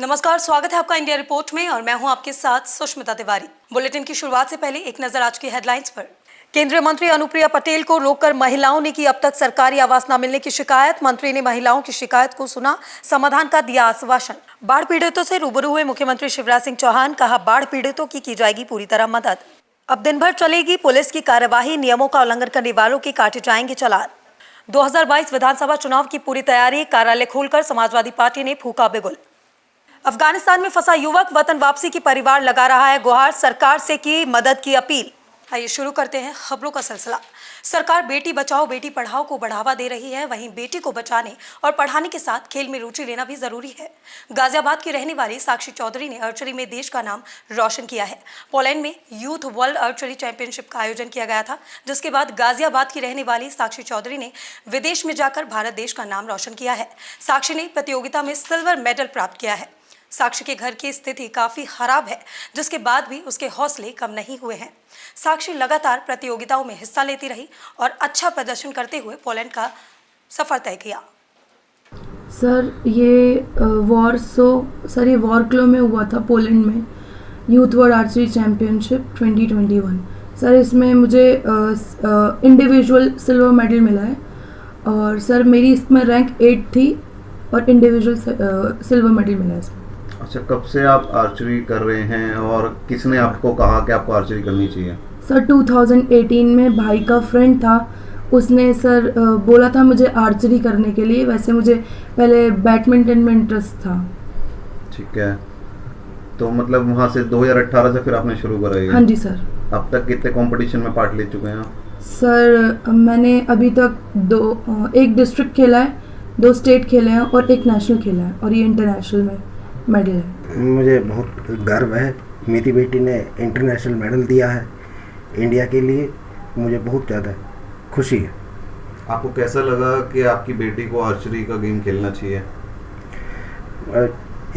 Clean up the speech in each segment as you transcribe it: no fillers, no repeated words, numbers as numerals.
नमस्कार, स्वागत है आपका इंडिया रिपोर्ट में और मैं हूं आपके साथ सुष्मिता तिवारी। बुलेटिन की शुरुआत से पहले एक नजर आज की हेडलाइंस पर। केंद्रीय मंत्री अनुप्रिया पटेल को रोककर महिलाओं ने की अब तक सरकारी आवास न मिलने की शिकायत। मंत्री ने महिलाओं की शिकायत को सुना, समाधान का दिया आश्वासन। बाढ़ पीड़ितों से रूबरू हुए मुख्यमंत्री शिवराज सिंह चौहान, कहा बाढ़ पीड़ितों की जाएगी पूरी तरह मदद। अब दिन भर चलेगी पुलिस की कार्यवाही, नियमों का उल्लंघन करने वालों के काटे जाएंगे चालान। 2022 विधानसभा चुनाव की पूरी तैयारी, कार्यालय खोलकर समाजवादी पार्टी ने फूंका बिगुल। अफगानिस्तान में फंसा युवक वतन वापसी की परिवार लगा रहा है गुहार, सरकार से की मदद की अपील। आइए शुरू करते हैं खबरों का सिलसिला। सरकार बेटी बचाओ बेटी पढ़ाओ को बढ़ावा दे रही है, वहीं बेटी को बचाने और पढ़ाने के साथ खेल में रुचि लेना भी जरूरी है। गाजियाबाद की रहने वाली साक्षी चौधरी ने आर्चरी में देश का नाम रोशन किया है। पोलैंड में यूथ वर्ल्ड आर्चरी चैंपियनशिप का आयोजन किया गया था, जिसके बाद गाजियाबाद की रहने वाली साक्षी चौधरी ने विदेश में जाकर भारत देश का नाम रोशन किया है। साक्षी ने प्रतियोगिता में सिल्वर मेडल प्राप्त किया है। साक्षी के घर की स्थिति काफी खराब है, जिसके बाद भी उसके हौसले कम नहीं हुए हैं। साक्षी लगातार प्रतियोगिताओं में हिस्सा लेती रही और अच्छा प्रदर्शन करते हुए पोलैंड का सफर तय किया। सर ये वॉरक्लो में हुआ था, पोलैंड में youth world archery championship 2021। Sir इसमें मुझे इंडिविजुअल सिल्वर मेडल मिला है और सर मेरी इसमें रैंक 8 थी और इंडिविजुअल सिल्वर मेडल मिला है इसमें। अच्छा, कब से आप आर्चरी कर रहे हैं और किसने आपको कहा कि आपको आर्चरी करनी चाहिए? सर 2018 में भाई का फ्रेंड था, उसने सर बोला था मुझे आर्चरी करने के लिए। वैसे मुझे पहले बैडमिंटन में इंटरेस्ट था। ठीक है, तो मतलब वहाँ से 2018 से फिर आपने शुरू करा है? हाँ जी सर। अब तक कितने कंपटीशन में पार्ट ले चुके हैं आप? सर मैंने अभी तक एक डिस्ट्रिक्ट खेला है, 2 स्टेट खेले हैं और 1 नेशनल खेला है और ये इंटरनेशनल में मेडल है। मुझे बहुत गर्व है, मेरी बेटी ने इंटरनेशनल मेडल दिया है इंडिया के लिए, मुझे बहुत ज़्यादा खुशी है। आपको कैसा लगा कि आपकी बेटी को आर्चरी का गेम खेलना चाहिए?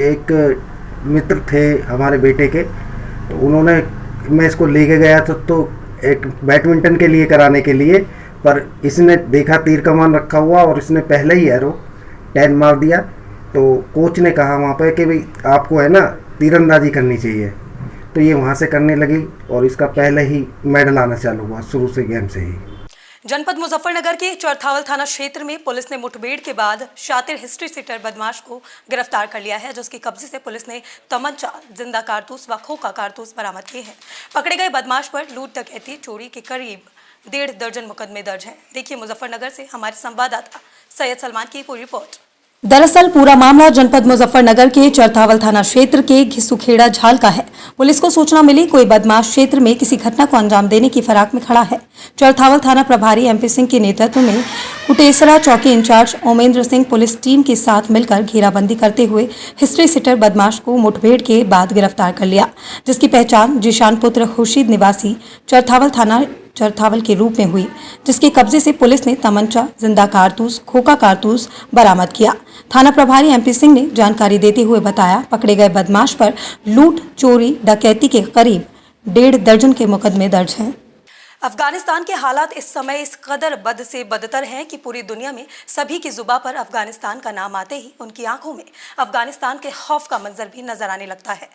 एक मित्र थे हमारे बेटे के, तो उन्होंने, मैं इसको लेके गया था तो एक बैडमिंटन के लिए कराने के लिए, पर इसने देखा तीर कमान रखा हुआ और इसने पहले ही एरो 10 मार दिया। तो कोच ने कहा वहाँ पे कि भाई आपको है ना तीरंदाजी करनी चाहिए, तो ये वहाँ से करने लगी और इसका पहले ही मेडल आना चालू हुआ शुरू से गेम से ही। जनपद मुजफ्फरनगर के चौरथावल थाना क्षेत्र में पुलिस ने मुठभेड़ के बाद शातिर हिस्ट्री सीटर बदमाश को गिरफ्तार कर लिया है, जिसके कब्जे से पुलिस ने तमंचा, जिंदा कारतूस व खोखा कारतूस बरामद किए हैं। पकड़े गए बदमाश पर लूट, डकैती, चोरी के करीब 1.5 दर्जन मुकदमे दर्ज हैं। देखिए मुजफ्फरनगर से हमारे संवाददाता सैयद सलमान की पूरी रिपोर्ट। दरअसल पूरा मामला जनपद मुजफ्फरनगर के चौरथावल थाना क्षेत्र के घिसुखेड़ा झाल का है। पुलिस को सूचना मिली कोई बदमाश क्षेत्र में किसी घटना को अंजाम देने की फिराक में खड़ा है। चौरथावल थाना प्रभारी एमपी सिंह के नेतृत्व में कुटेसरा चौकी incharge Omendra Singh police team के साथ मिलकर घेराबंदी करते हुए हिस्ट्री सीटर बदमाश को मुठभेड़ के बाद गिरफ्तार कर लिया, जिसकी पहचान जिशान पुत्र खुर्शीद निवासी चौरथावल थाना चौरथावल के रूप में हुई, जिसके कब्जे से पुलिस ने तमंचा, जिंदा कारतूस, खोखा कारतूस बरामद किया। थाना प्रभारी एमपी सिंह ने जानकारी देते हुए बताया, पकड़े गए बदमाश पर लूट, चोरी, डकैती के करीब 1.5 दर्जन के मुकदमे दर्ज हैं। अफगानिस्तान के हालात इस समय इस कदर बद से बदतर हैं कि पूरी दुनिया में सभी की जुबां पर अफगानिस्तान का नाम आते ही उनकी आंखों में अफगानिस्तान के खौफ का मंजर भी नजर आने लगता है।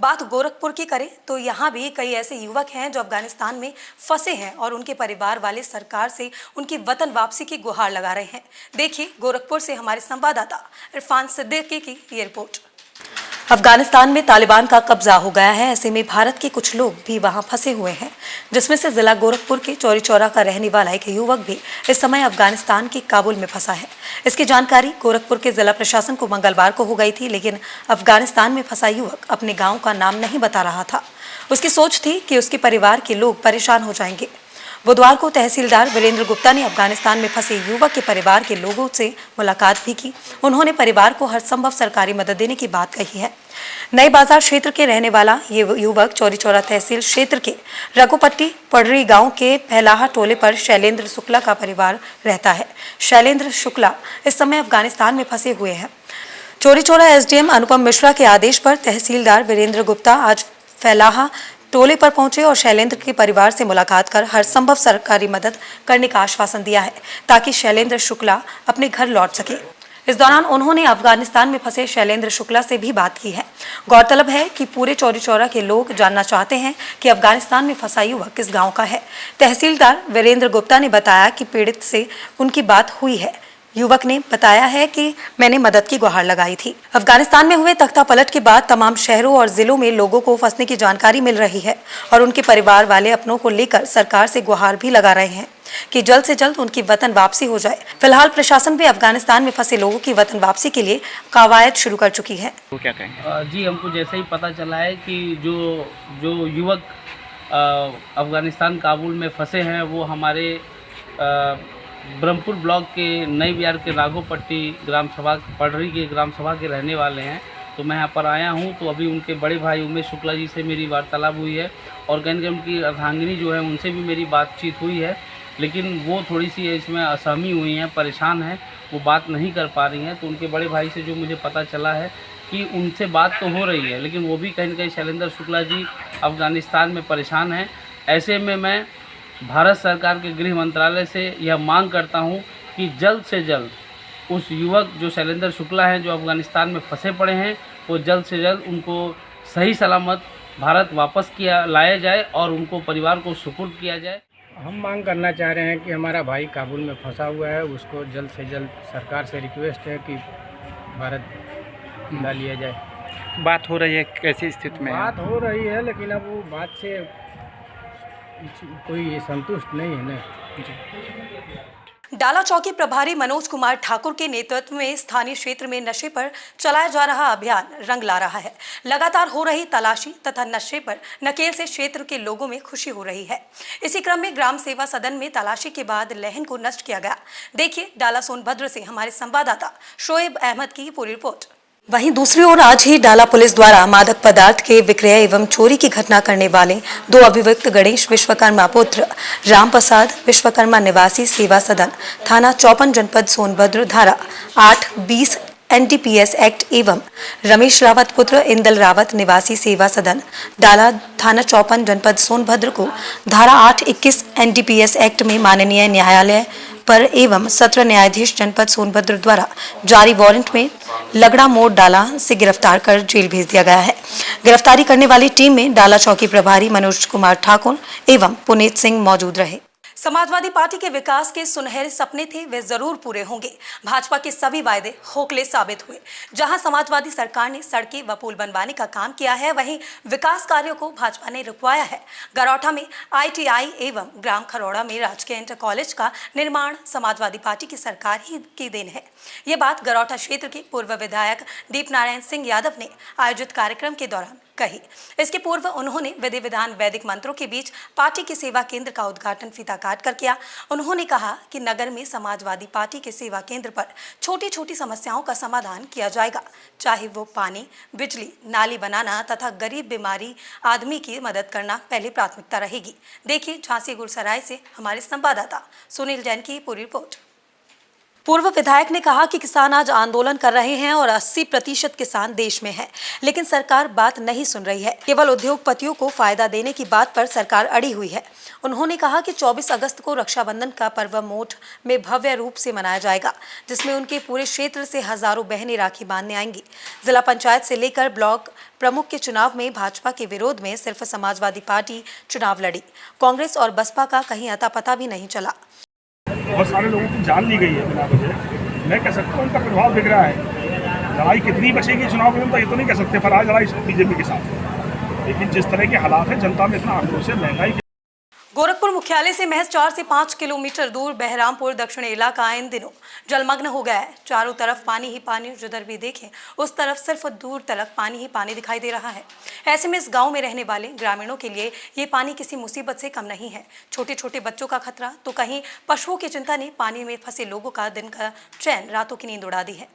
बात गोरखपुर की करें तो यहाँ भी कई ऐसे युवक हैं जो अफगानिस्तान में फंसे हैं और उनके परिवार वाले सरकार से उनकी वतन वापसी की गुहार लगा रहे हैं। देखिए गोरखपुर से हमारे संवाददाता इरफान सिद्दीकी की ये रिपोर्ट। अफगानिस्तान में तालिबान का कब्जा हो गया है, ऐसे में भारत के कुछ लोग भी वहां फंसे हुए हैं, जिसमें से जिला गोरखपुर के चौरी चौरा का रहने वाला एक युवक भी इस समय अफगानिस्तान के काबुल में फंसा है। इसकी जानकारी गोरखपुर के जिला प्रशासन को मंगलवार को हो गई थी, लेकिन अफगानिस्तान में फंसा युवक अपने गाँव का नाम नहीं बता रहा था। उसकी सोच थी कि उसके परिवार के लोग परेशान हो जाएंगे। बुधवार को तहसीलदार वीरेंद्र गुप्ता ने अफगानिस्तान में फंसे युवक के परिवार के लोगों से मुलाकात भी की। उन्होंने परिवार को हर संभव सरकारी मदद देने की बात कही है। नए बाजार क्षेत्र के रहने वाला ये युवक चौरी चौरा तहसील क्षेत्र के रघुपट्टी पडरी गांव के फैलाहा टोले पर शैलेंद्र शुक्ला का परिवार रहता है। शैलेंद्र शुक्ला इस समय अफगानिस्तान में फंसे हुए हैं। चौरी चौरा एसडीएम अनुपम मिश्रा के आदेश पर तहसीलदार वीरेंद्र गुप्ता आज फैलाहा टोले पर पहुंचे और शैलेंद्र के परिवार से मुलाकात कर हर संभव सरकारी मदद करने का आश्वासन दिया है, ताकि शैलेंद्र शुक्ला अपने घर लौट सके। इस दौरान उन्होंने अफगानिस्तान में फंसे शैलेंद्र शुक्ला से भी बात की है। गौरतलब है कि पूरे चौरी चौरा के लोग जानना चाहते हैं कि अफगानिस्तान में फंसा युवक किस गांव का है। तहसीलदार वीरेंद्र गुप्ता ने बताया कि पीड़ित से उनकी बात हुई है। युवक ने बताया है कि मैंने मदद की गुहार लगाई थी। अफगानिस्तान में हुए तख्ता पलट के बाद तमाम शहरों और जिलों में लोगों को फंसने की जानकारी मिल रही है और उनके परिवार वाले अपनों को लेकर सरकार से गुहार भी लगा रहे हैं कि जल्द से जल्द उनकी वतन वापसी हो जाए। फिलहाल प्रशासन भी अफगानिस्तान में फंसे लोगों की वतन वापसी के लिए कवायद शुरू कर चुकी है। वो क्या कहेंगे? जी, हमको जैसे ही पता चला है कि जो युवक अफ़गानिस्तान काबुल में फंसे हैं वो हमारे ब्रह्मपुर ब्लॉक के नई बिहार के राघोपट्टी ग्राम सभा पडरी के ग्राम सभा के रहने वाले हैं। तो मैं यहाँ पर आया हूँ, तो अभी उनके बड़े भाई उमेश शुक्ला जी से मेरी वार्तालाप हुई है और कहीं ना उनकी अर्धांगिनी जो है उनसे भी मेरी बातचीत हुई है, लेकिन वो थोड़ी सी इसमें असहमी हुई हैं, परेशान हैं, वो बात नहीं कर पा रही हैं। तो उनके बड़े भाई से जो मुझे पता चला है कि उनसे बात तो हो रही है, लेकिन वो भी कहीं ना कहीं शैलेंद्र शुक्ला जी अफ़गानिस्तान में परेशान हैं। ऐसे में मैं भारत सरकार के गृह मंत्रालय से यह मांग करता हूं कि जल्द से जल्द उस युवक जो शैलेंद्र शुक्ला हैं जो अफ़गानिस्तान में फंसे पड़े हैं वो जल्द से जल्द उनको सही सलामत भारत वापस लाया जाए और उनको परिवार को सुपुर्द किया जाए। हम मांग करना चाह रहे हैं कि हमारा भाई काबुल में फंसा हुआ है, उसको जल्द से जल्द सरकार से रिक्वेस्ट है कि भारत ला लिया जाए। बात हो रही है, कैसी स्थिति में है? बात हो रही है, लेकिन अब वो बात से कोई संतुष्ट नहीं है ना। डाला चौकी प्रभारी मनोज कुमार ठाकुर के नेतृत्व में स्थानीय क्षेत्र में नशे पर चलाया जा रहा अभियान रंग ला रहा है। लगातार हो रही तलाशी तथा नशे पर नकेल से क्षेत्र के लोगों में खुशी हो रही है। इसी क्रम में ग्राम सेवा सदन में तलाशी के बाद लहन को नष्ट किया गया। देखिए डाला सोनभद्र से हमारे संवाददाता शोएब अहमद की पूरी रिपोर्ट। वहीं दूसरी ओर आज ही डाला पुलिस द्वारा मादक पदार्थ के विक्रय एवं चोरी की घटना करने वाले 2 अभियुक्त गणेश विश्वकर्मा पुत्र राम प्रसाद विश्वकर्मा निवासी सेवा सदन थाना 54 जनपद सोनभद्र धारा 8-20 NDPS एक्ट एवं रमेश रावत पुत्र इंदल रावत निवासी सेवा सदन डाला थाना 54 जनपद सोनभद्र को धारा 8-21 NDPS एक्ट में माननीय न्यायालय पर एवं सत्र न्यायाधीश जनपद सोनभद्र द्वारा जारी वारंट में लगड़ा मोड़ डाला से गिरफ्तार कर जेल भेज दिया गया है। गिरफ्तारी करने वाली टीम में डाला चौकी प्रभारी मनोज कुमार ठाकुर एवं पुनीत सिंह मौजूद रहे। समाजवादी पार्टी के विकास के सुनहरे सपने थे, वे जरूर पूरे होंगे। भाजपा के सभी वायदे खोखले साबित हुए। जहां समाजवादी सरकार ने सड़कें व पुल बनवाने का काम किया है, वहीं विकास कार्यों को भाजपा ने रुकवाया है। गरौठा में ITI एवं ग्राम खरौड़ा में राजकीय इंटर कॉलेज का निर्माण समाजवादी पार्टी की सरकार ही की देन है। ये बात गरौठा क्षेत्र के पूर्व विधायक दीप नारायण सिंह यादव ने आयोजित कार्यक्रम के दौरान कही। इसके पूर्व उन्होंने विधि विधान वैदिक मंत्रों के बीच पार्टी के सेवा केंद्र का उद्घाटन फीता काट कर किया। उन्होंने कहा कि नगर में समाजवादी पार्टी के सेवा केंद्र पर छोटी छोटी समस्याओं का समाधान किया जाएगा, चाहे वो पानी, बिजली, नाली बनाना तथा गरीब बीमारी आदमी की मदद करना पहली प्राथमिकता रहेगी। देखिए झांसी गुलसराय से हमारे संवाददाता सुनील जैन की पूरी रिपोर्ट। पूर्व विधायक ने कहा कि किसान आज आंदोलन कर रहे हैं और 80% किसान देश में है, लेकिन सरकार बात नहीं सुन रही है। केवल उद्योगपतियों को फायदा देने की बात पर सरकार अड़ी हुई है। उन्होंने कहा कि 24 अगस्त को रक्षाबंधन का पर्व मोठ में भव्य रूप से मनाया जाएगा, जिसमें उनके पूरे क्षेत्र से हजारों बहनें राखी बांधने आएंगी। जिला पंचायत से लेकर ब्लॉक प्रमुख के चुनाव में भाजपा के विरोध में सिर्फ समाजवादी पार्टी चुनाव लड़ी। कांग्रेस और बसपा का कहीं अता पता भी नहीं चला। बहुत सारे लोगों की जान ली गई है बिना वजह। मैं कह सकता हूँ उनका प्रभाव दिख रहा है। लड़ाई कितनी बचेगी चुनाव में तो ये तो नहीं कह सकते, पर आज लड़ाई बीजेपी के साथ। लेकिन जिस तरह के हालात हैं, जनता में इतना आक्रोश है, महंगाई। गोरखपुर मुख्यालय से महज 4 से 5 किलोमीटर दूर बहरामपुर दक्षिणी इलाका इन दिनों जलमग्न हो गया है। चारों तरफ पानी ही पानी, जिधर भी देखें उस तरफ सिर्फ दूर तक पानी ही पानी दिखाई दे रहा है। ऐसे में इस गांव में रहने वाले ग्रामीणों के लिए ये पानी किसी मुसीबत से कम नहीं है। छोटे छोटे बच्चों का खतरा तो कहीं पशुओं की चिंता ने पानी में फंसे लोगों का दिन का चैन, रातों की नींद उड़ा दी है।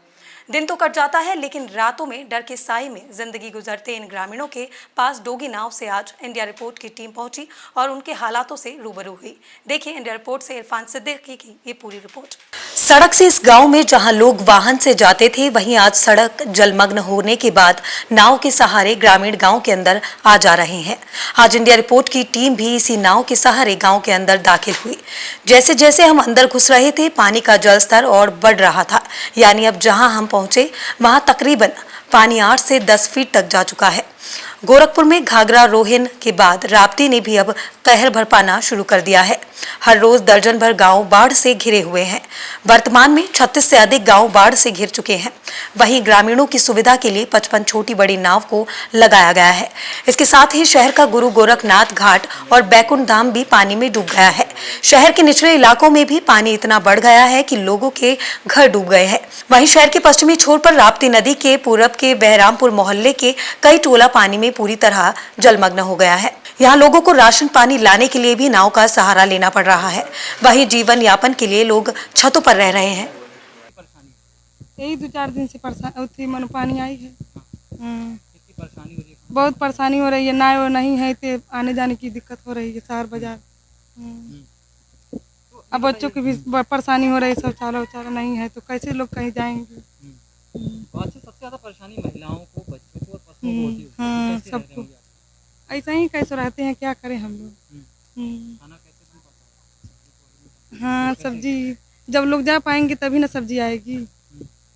दिन तो कट जाता है, लेकिन रातों में डर के साए में जिंदगी गुजरते इन ग्रामीणों के पास डोगी नाव से आज इंडिया रिपोर्ट की टीम पहुंची और उनके हालातों से रूबरू हुई। देखिए इंडिया रिपोर्ट से इरफान सिद्दीकी की ये पूरी रिपोर्ट। सड़क से इस गांव में जहां लोग वाहन से जाते थे, वहीं आज सड़क जलमग्न होने के बाद नाव के सहारे ग्रामीण गांव के अंदर आ जा रहे हैं। आज इंडिया रिपोर्ट की टीम भी इसी नाव के सहारे गांव के अंदर दाखिल हुई। जैसे जैसे हम अंदर घुस रहे थे, पानी का जल स्तर और बढ़ रहा था। यानी अब जहां हम पहुंचे वहां तकरीबन पानी 8 से 10 फीट तक जा चुका है। गोरखपुर में घाघरा रोहिन के बाद राप्ती ने भी अब कहर बरपाना शुरू कर दिया है। हर रोज दर्जन भर गांव बाढ़ से घिरे हुए हैं। वर्तमान में 36 से अधिक गांव बाढ़ से घिर चुके हैं। वहीं ग्रामीणों की सुविधा के लिए 55 छोटी बड़ी नाव को लगाया गया है। इसके साथ ही शहर का गुरु गोरखनाथ घाट और बैकुंठ धाम भी पानी में डूब गया है। शहर के निचले इलाकों में भी पानी इतना बढ़ गया है कि लोगों के घर डूब गए हैं। वहीं शहर के पश्चिमी छोर पर राप्ती नदी के पूरब के बहरामपुर मोहल्ले के कई टोला पानी में पूरी तरह जलमग्न हो गया है। यहाँ लोगों को राशन पानी लाने के लिए भी नाव का सहारा लेना पड़ रहा है। वहीं जीवन यापन के लिए लोग छतों पर रह रहे हैं। यही 2-4 दिन से मन पानी आई है। बहुत परेशानी हो रही है। नाव नहीं है तो आने जाने की दिक्कत हो रही है शहर बाजार। अब बच्चों की भी परेशानी हो रही है। शौचालय उचालय नहीं है तो कैसे लोग कहीं जाएंगे। सबसे ज्यादा परेशानी महिलाओं को, बच्चों को और पशुओं को होती है। हाँ, सबको ऐसा ही कैसे रहते हैं, क्या करें हम लोग। खाना कैसे बन पाता है? हाँ, सब्जी जब लोग जा पाएंगे तभी ना सब्जी आएगी,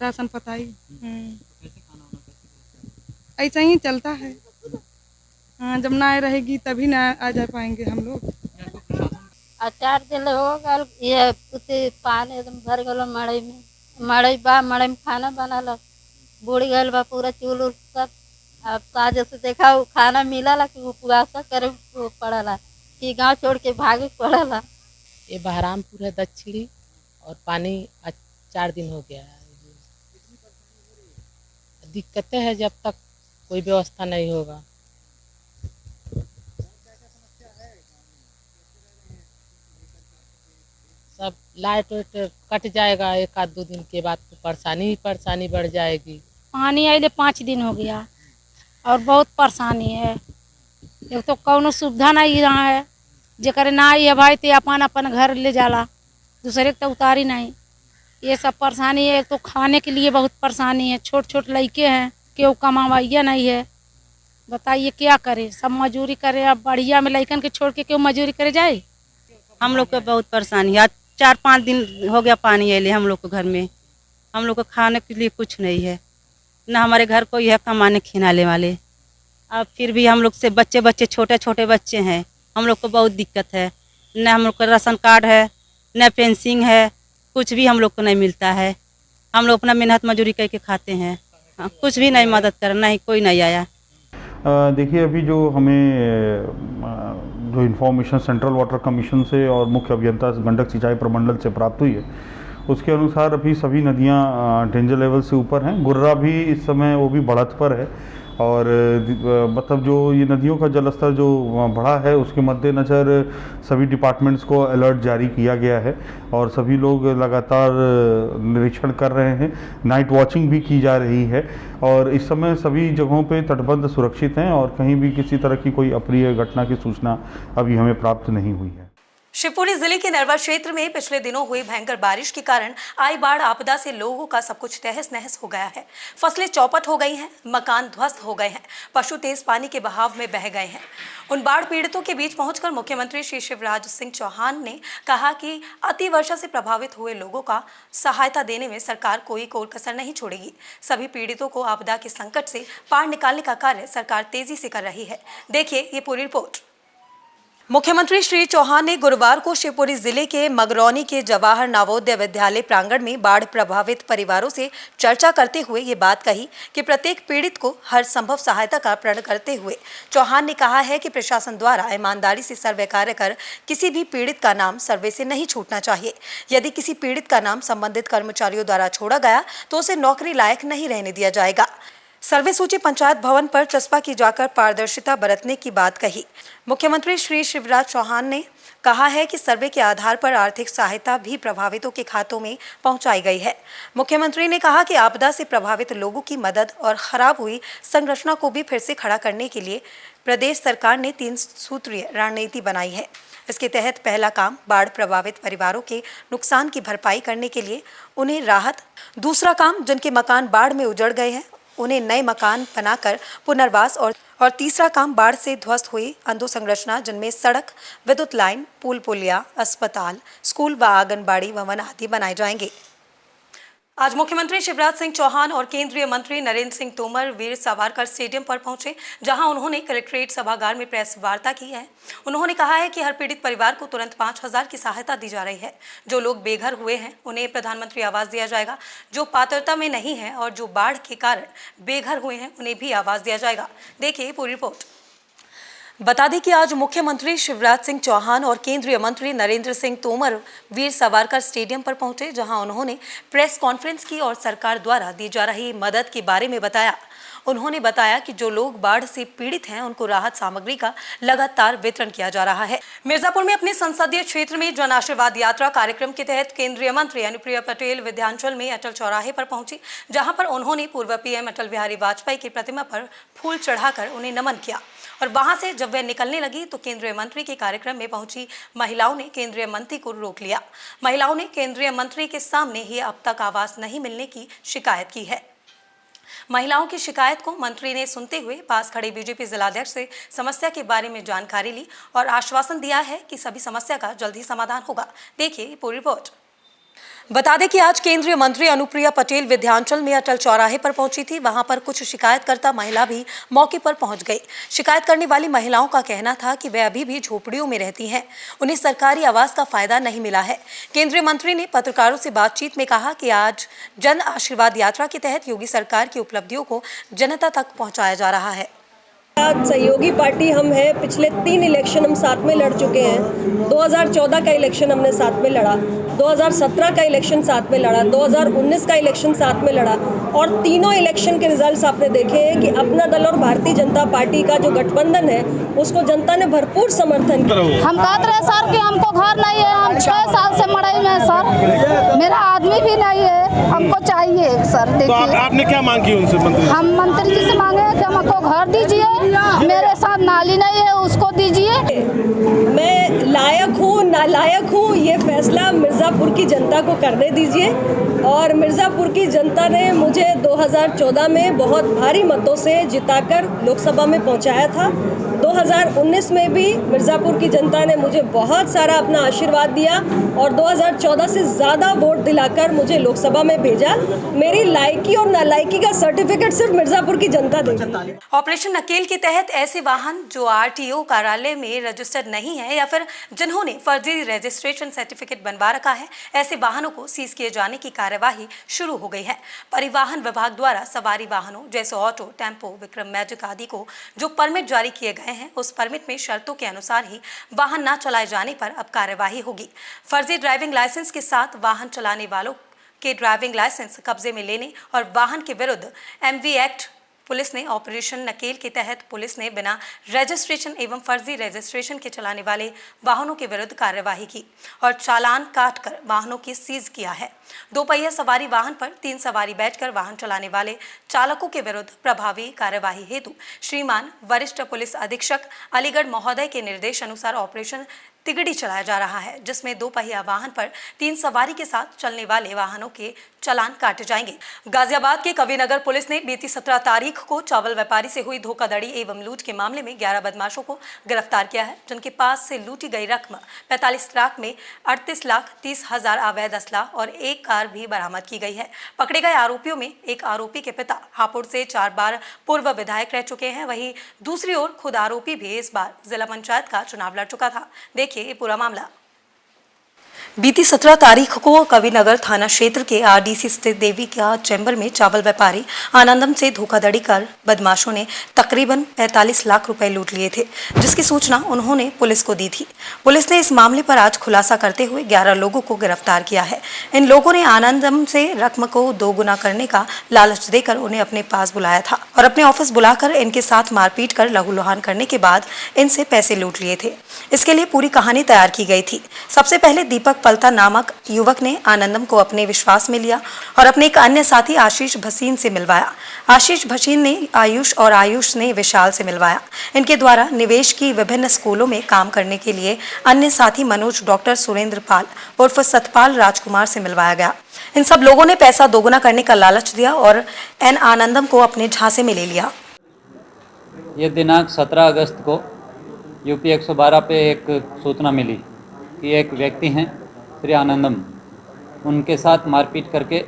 राशन पताई। कैसे खाना होना कैसे? ऐसा ही चलता है। हाँ, जब ना रहेगी तभी ना आ जा पाएंगे हम लोग। 4 दिन हो गल ये उसे पानी एकदम भर गल मड़ई में खाना बनल बुड़ गल बा पूरा चूल उल सब। अब ताजे से देखा खाना मिला कि उपवास करे पड़ला कि गांव छोड़ के भागे पड़ला। ये बहरामपुर है दक्षिणी और पानी आज 4 दिन हो गया है। दिक्कतें हैं जब तक कोई व्यवस्था नहीं होगा। सब लाइट वाइट कट जाएगा 1-2 दिन के बाद तो परेशानी बढ़ जाएगी। पानी आए 5 दिन हो गया और बहुत परेशानी है। एक तो कौनो सुविधा नहीं यहाँ है। जेकर ना है भाई तो अपन घर ले जाला, दूसरे तो उतारी नहीं। ये सब परेशानी है। एक तो खाने के लिए बहुत परेशानी है। छोट लड़के हैं, क्यों कमावाइया नहीं है। बताइए क्या करे, सब मजूरी करे। अब बढ़िया में लड़कन के छोड़ के क्यों मजूरी करे जाए। हम लोग को बहुत परेशानी है। 4-5 दिन हो गया पानी आए हम लोग को घर में। हम लोग को खाने के लिए कुछ नहीं है, ना हमारे घर कोई है कमाने खिलाने वाले। अब फिर भी हम लोग से बच्चे छोटे बच्चे हैं। हम लोग को बहुत दिक्कत है। न हम लोग का राशन कार्ड है, न पेंशन है, कुछ भी हम लोग को नहीं मिलता है। हम लोग अपना मेहनत मजूरी करके खाते हैं। कुछ भी नहीं मदद कर, नहीं कोई नहीं आया। देखिए अभी जो हमें जो इन्फॉर्मेशन सेंट्रल वाटर कमीशन से और मुख्य अभियंता गंडक सिंचाई प्रमंडल से प्राप्त हुई है, उसके अनुसार अभी सभी नदियां डेंजर लेवल से ऊपर हैं। गुर्रा भी इस समय वो भी बढ़त पर है और मतलब जो ये नदियों का जलस्तर जो बढ़ा है उसके मद्देनज़र सभी डिपार्टमेंट्स को अलर्ट जारी किया गया है और सभी लोग लगातार निरीक्षण कर रहे हैं। नाइट वॉचिंग भी की जा रही है और इस समय सभी जगहों पे तटबंध सुरक्षित हैं और कहीं भी किसी तरह की कोई अप्रिय घटना की सूचना अभी हमें प्राप्त नहीं हुई है। शिवपुरी जिले के नरवा क्षेत्र में पिछले दिनों हुई भयंकर बारिश के कारण आई बाढ़ आपदा से लोगों का सब कुछ तहस नहस हो गया है। फसलें चौपट हो गई हैं, मकान ध्वस्त हो गए हैं, पशु तेज पानी के बहाव में बह गए हैं। उन बाढ़ पीड़ितों के बीच पहुंचकर मुख्यमंत्री श्री शिवराज सिंह चौहान ने कहा कि अति वर्षा से प्रभावित हुए लोगों का सहायता देने में सरकार कोई कसर नहीं छोड़ेगी। सभी पीड़ितों को आपदा के संकट से पार निकालने का कार्य सरकार तेजी से कर रही है। देखिए ये पूरी रिपोर्ट। मुख्यमंत्री श्री चौहान ने गुरुवार को शिवपुरी जिले के मगरौनी के जवाहर नवोदय विद्यालय प्रांगण में बाढ़ प्रभावित परिवारों से चर्चा करते हुए ये बात कही कि प्रत्येक पीड़ित को हर संभव सहायता का प्रण करते हुए चौहान ने कहा है कि प्रशासन द्वारा ईमानदारी से सर्वे कार्य कर किसी भी पीड़ित का नाम सर्वे से नहीं छूटना चाहिए। यदि किसी पीड़ित का नाम संबंधित कर्मचारियों द्वारा छोड़ा गया तो उसे नौकरी लायक नहीं रहने दिया जाएगा। सर्वे सूची पंचायत भवन पर चस्पा की जाकर पारदर्शिता बरतने की बात कही। मुख्यमंत्री श्री शिवराज चौहान ने कहा है कि सर्वे के आधार पर आर्थिक सहायता भी प्रभावितों के खातों में पहुंचाई गई है। मुख्यमंत्री ने कहा कि आपदा से प्रभावित लोगों की मदद और खराब हुई संरचना को भी फिर से खड़ा करने के लिए प्रदेश सरकार ने 3 सूत्रीय रणनीति बनाई है। इसके तहत पहला काम बाढ़ प्रभावित परिवारों के नुकसान की भरपाई करने के लिए उन्हें राहत, दूसरा काम जिनके मकान बाढ़ में उजड़ गए हैं उन्हें नए मकान बनाकर पुनर्वास और तीसरा काम बाढ़ से ध्वस्त हुई अधोसंरचना जिनमें सड़क, विद्युत लाइन, पुल पुलिया, अस्पताल, स्कूल व आंगनबाड़ी भवन आदि बनाए जाएंगे। आज मुख्यमंत्री शिवराज सिंह चौहान और केंद्रीय मंत्री नरेंद्र सिंह तोमर वीर सावरकर स्टेडियम पर पहुंचे, जहां उन्होंने कलेक्ट्रेट सभागार में प्रेस वार्ता की है। उन्होंने कहा है कि हर पीड़ित परिवार को तुरंत 5,000 की सहायता दी जा रही है। जो लोग बेघर हुए हैं उन्हें प्रधानमंत्री आवास दिया जाएगा। जो पात्रता में नहीं है और जो बाढ़ के कारण बेघर हुए हैं उन्हें भी आवास दिया जाएगा। देखिए पूरी रिपोर्ट। बता दें कि आज मुख्यमंत्री शिवराज सिंह चौहान और केंद्रीय मंत्री नरेंद्र सिंह तोमर वीर सावरकर स्टेडियम पर पहुंचे, जहां उन्होंने प्रेस कॉन्फ्रेंस की और सरकार द्वारा दी जा रही मदद के बारे में बताया। उन्होंने बताया कि जो लोग बाढ़ से पीड़ित हैं उनको राहत सामग्री का लगातार वितरण किया जा रहा है। मिर्जापुर में अपने संसदीय क्षेत्र में जन आशीर्वाद यात्रा कार्यक्रम के तहत केंद्रीय मंत्री अनुप्रिया पटेल विंध्याचल में अटल चौराहे पर पहुंची, जहां पर उन्होंने पूर्व पीएम अटल बिहारी वाजपेयी की प्रतिमा पर फूल चढ़ाकर उन्हें नमन किया और वहां से जब वह निकलने लगी तो केंद्रीय मंत्री के कार्यक्रम में पहुंची महिलाओं ने केंद्रीय मंत्री को रोक लिया। महिलाओं ने केंद्रीय मंत्री के सामने ही अब तक आवास नहीं मिलने की शिकायत की है। महिलाओं की शिकायत को मंत्री ने सुनते हुए पास खड़े बीजेपी जिलाध्यक्ष से समस्या के बारे में जानकारी ली और आश्वासन दिया है कि सभी समस्या का जल्द ही समाधान होगा। देखिए पूरी रिपोर्ट। बता दें कि आज केंद्रीय मंत्री अनुप्रिया पटेल विंध्याचल में अटल चौराहे पर पहुंची थी। वहां पर कुछ शिकायतकर्ता महिला भी मौके पर पहुंच गई। शिकायत करने वाली महिलाओं का कहना था कि वे अभी भी झोपड़ियों में रहती हैं, उन्हें सरकारी आवास का फायदा नहीं मिला है। केंद्रीय मंत्री ने पत्रकारों से बातचीत में कहा कि आज जन आशीर्वाद यात्रा के तहत योगी सरकार की उपलब्धियों को जनता तक पहुँचाया जा रहा है। सहयोगी पार्टी हम हैं। पिछले 3 इलेक्शन हम साथ में लड़ चुके हैं। 2014 का इलेक्शन हमने साथ में लड़ा, 2017 का इलेक्शन साथ में लड़ा, 2019 का इलेक्शन साथ में लड़ा और तीनों इलेक्शन के रिजल्ट्स आपने देखे हैं कि अपना दल और भारतीय जनता पार्टी का जो गठबंधन है उसको जनता ने भरपूर समर्थन किया। हम कहते रहे सर कि हमको घर नहीं है, हम 6 साल से मड़ई में सर, मेरा आदमी भी नहीं है, हमको चाहिए सर। देखिए आपने क्या मांग की उनसे? हम मंत्री जी से मांगे कि हमको घर दीजिए, मेरे साथ नाली नहीं है उसको दीजिए। मैं लायक हूँ नालायक हूँ ये फैसला मिर्ज़ापुर की जनता को करने दीजिए। और मिर्ज़ापुर की जनता ने मुझे 2014 में बहुत भारी मतों से जिताकर लोकसभा में पहुंचाया था। 2019 में भी मिर्ज़ापुर की जनता ने मुझे बहुत सारा अपना आशीर्वाद दिया और 2014 से ज़्यादा वोट दिलाकर मुझे लोकसभा में भेजा। मेरी लायकी और नालायकी का सर्टिफिकेट सिर्फ मिर्ज़ापुर की जनता देगी। ऑपरेशन नकेल के तहत ऐसे वाहन जो आरटीओ कार्यालय में रजिस्टर्ड नहीं है या फिर जिन्होंने फर्जी रजिस्ट्रेशन सर्टिफिकेट बनवा रखा है, ऐसे वाहनों को सीज किए जाने की कार्यवाही शुरू हो गई है। परिवहन विभाग द्वारा सवारी वाहनों जैसे ऑटो, टेम्पो, विक्रम मैजिक आदि को जो परमिट जारी किए गए हैं उस परमिट में शर्तों के अनुसार ही वाहन न चलाए जाने पर अब कार्यवाही होगी। फर्जी ड्राइविंग लाइसेंस के साथ वाहन चलाने वालों के ड्राइविंग लाइसेंस कब्जे में लेने और वाहन के विरुद्ध एमवी एक्ट पुलिस ने ऑपरेशन नकेल के तहत पुलिस ने बिना रजिस्ट्रेशन एवं फर्जी रजिस्ट्रेशन के चलाने वाले वाहनों के विरुद्ध कार्यवाही की और चालान काटकर वाहनों की सीज किया है। 2 पहिया सवारी वाहन पर 3 सवारी बैठकर वाहन चलाने वाले चालकों के विरुद्ध प्रभावी कार्यवाही हेतु श्रीमान वरिष्ठ पुलिस अधीक्षक अलीगढ़ महोदय के निर्देश अनुसार ऑपरेशन तिगड़ी चलाया जा रहा है, जिसमें 2 पहिया वाहन पर 3 सवारी के साथ चलने वाले वाहनों के चालान काटे जाएंगे। गाजियाबाद के कविनगर पुलिस ने बीती 17 तारीख को चावल व्यापारी से हुई धोखाधड़ी एवं लूट के मामले में 11 बदमाशों को गिरफ्तार किया है, जिनके पास से लूटी गई रकम 45 लाख में 38,30,000 अवैध असला और 1 कार भी बरामद की गई है। पकड़े गए आरोपियों में एक आरोपी के पिता हापुड़ से 4 बार पूर्व विधायक रह चुके हैं, वहीं दूसरी ओर खुद आरोपी भी इस बार जिला पंचायत का चुनाव लड़ चुका था। देखिए ये पूरा मामला। बीती 17 तारीख को कविनगर थाना क्षेत्र के आरडीसी स्थित देवी का चैम्बर में चावल व्यापारी आनंदम से धोखाधड़ी कर बदमाशों ने तकरीबन 45 लाख रुपए लूट लिए थे, जिसकी सूचना उन्होंने पुलिस को दी थी। पुलिस ने इस मामले पर आज खुलासा करते हुए 11 लोगों को गिरफ्तार किया है। इन लोगों ने आनंदम से रकम को 2 गुना करने का लालच देकर उन्हें अपने पास बुलाया था और अपने ऑफिस बुलाकर इनके साथ मारपीट कर लहूलुहान करने के बाद इनसे पैसे लूट लिए थे। इसके लिए पूरी कहानी तैयार की गई थी। सबसे पहले दीपक पलता नामक युवक ने आनंदम को अपने विश्वास में लिया और अपने एक अन्य साथी आशीष भसीन से मिलवाया। आशीष भसीन ने आयुष और आयुष ने विशाल से मिलवाया। इनके द्वारा निवेश की विभिन्न स्कूलों में काम करने के लिए अन्य साथी मनोज डॉक्टर सुरेंद्र पाल उर्फ सतपाल राजकुमार से मिलवाया गया। इन सब लोगों ने पैसा दोगुना करने का लालच दिया और एन आनंदम को अपने झांसे में ले लिया। ये दिनांक 17 अगस्त को यूपी 112 पे एक सूचना मिली कि एक व्यक्ति हैं श्री आनंदम, उनके साथ मारपीट करके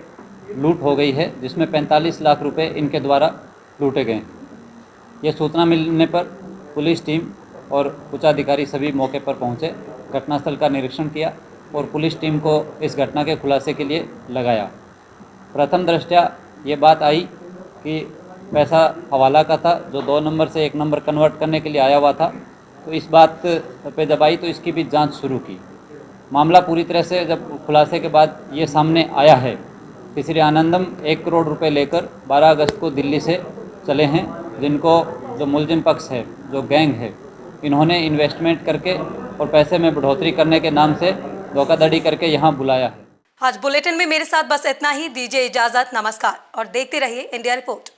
लूट हो गई है, जिसमें 45 लाख रुपए इनके द्वारा लूटे गए। ये सूचना मिलने पर पुलिस टीम और उच्चाधिकारी सभी मौके पर पहुंचे, घटनास्थल का निरीक्षण किया और पुलिस टीम को इस घटना के खुलासे के लिए लगाया। प्रथम दृष्टया ये बात आई कि पैसा हवाला का था, जो 2 नंबर से 1 नंबर कन्वर्ट करने के लिए आया हुआ था। तो इस बात पे जब आई तो इसकी भी जांच शुरू की। मामला पूरी तरह से जब खुलासे के बाद ये सामने आया है कि श्री आनंदम 1 करोड़ रुपए लेकर 12 अगस्त को दिल्ली से चले हैं, जिनको जो मुलजिम पक्ष है, जो गैंग है, इन्होंने इन्वेस्टमेंट करके और पैसे में बढ़ोतरी करने के नाम से धोखाधड़ी करके यहाँ बुलाया है। आज बुलेटिन में मेरे साथ बस इतना ही। दीजिए इजाजत, नमस्कार और देखते रहिए इंडिया रिपोर्ट।